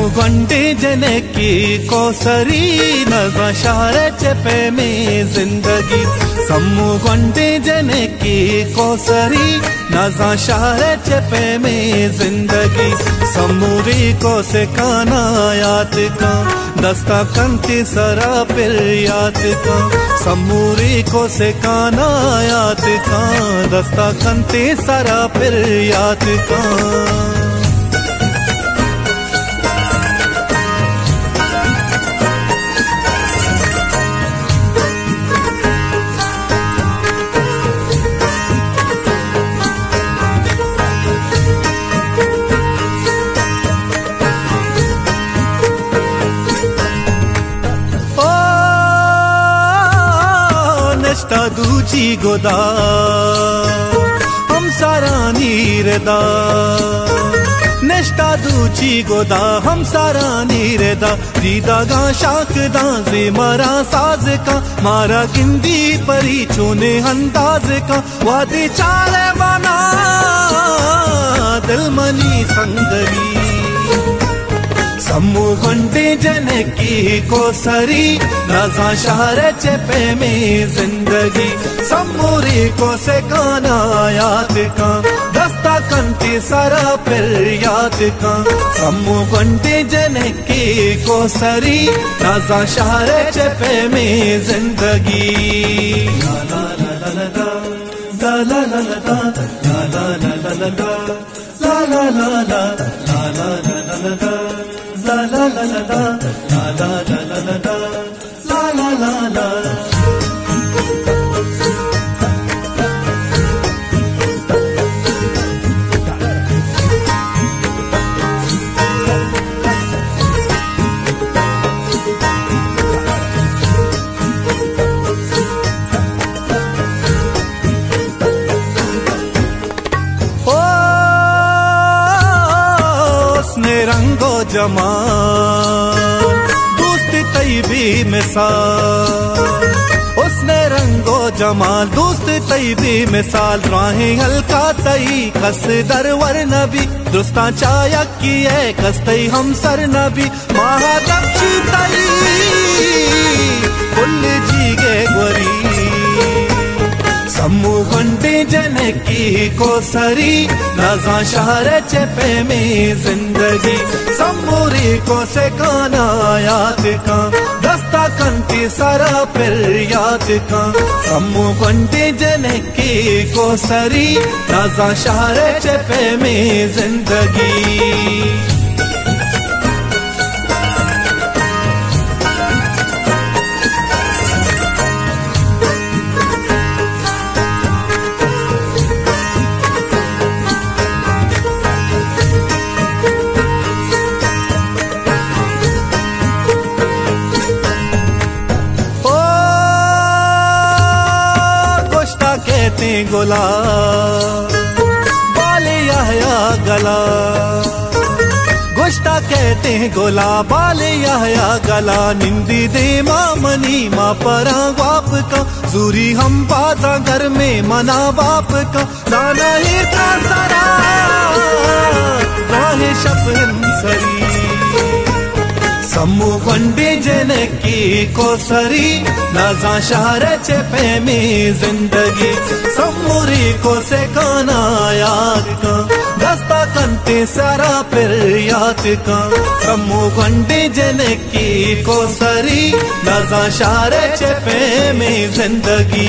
सम्मुगंडे जनकी कोसरी नज़ा शहर चपे में जिंदगी सम्मुगंडे जनकी कोसरी नज़ा शहर चपे में जिंदगी सम्मूरी को से काना याद का दस्ता कंती सरा पिर याद का सम्मूरी को से काना याद का दस्ता कंती सरा पिर याद का दूची गोदा हम सारा नीरदा नेष्टा दूची गोदा हम सारा नीरदा दीदा गा शाक दाजे मारा साज का मारा गिंदी परी चूने अंदाज का वादे चाले बना दिलमनी संगरी सम्मुगंडे जनकी कोसरी नज़ा शहर चपे में जिंदगी सम्मूरी को से काना याद का दस्ता कंती सरा पिर याद का सम्मुगंडे जनकी कोसरी नज़ा शहर चपे में जिंदगी ला ला ला ला ला ला ला ला ला ला ला ला ला ला ला ला ला ला La la la la la la la la la la la la la la रंगो जमाल दोस्त तैयबी मिसाल उसने रंगो जमाल दोस्त तैयबी मिसाल राहें हल्का तई कस दरवर नबी दुस्ता चाया की है कस्तई हम सर नबी महादक्षी तई कुल जीगे गोरी सम्मुगंडे जनकी कोसरी नज़ा शहर चपे में जिंदगी सम्मूरी को से काना याद का दस्ता कंती सरा पिर याद का सम्मुगंडे जनकी कोसरी नज़ा शहर चपे में जिंदगी गोला बाले यहया गला गोश्ता कहते हैं गोला बाले यहया गला निंदी दे मामनी माँ परा बाप का जूरी हम बाजा घर में मना बाप का दाना ही का सरा राहे शपन सरी सम्मुगंडे जनकी कोसरी नज़ा शहर चपे में जिंदगी सम्मूरी को से काना याद का दस्ता कंते सरा पिर याद का सम्मुगंडे जनकी कोसरी नज़ा शहर चपे में जिंदगी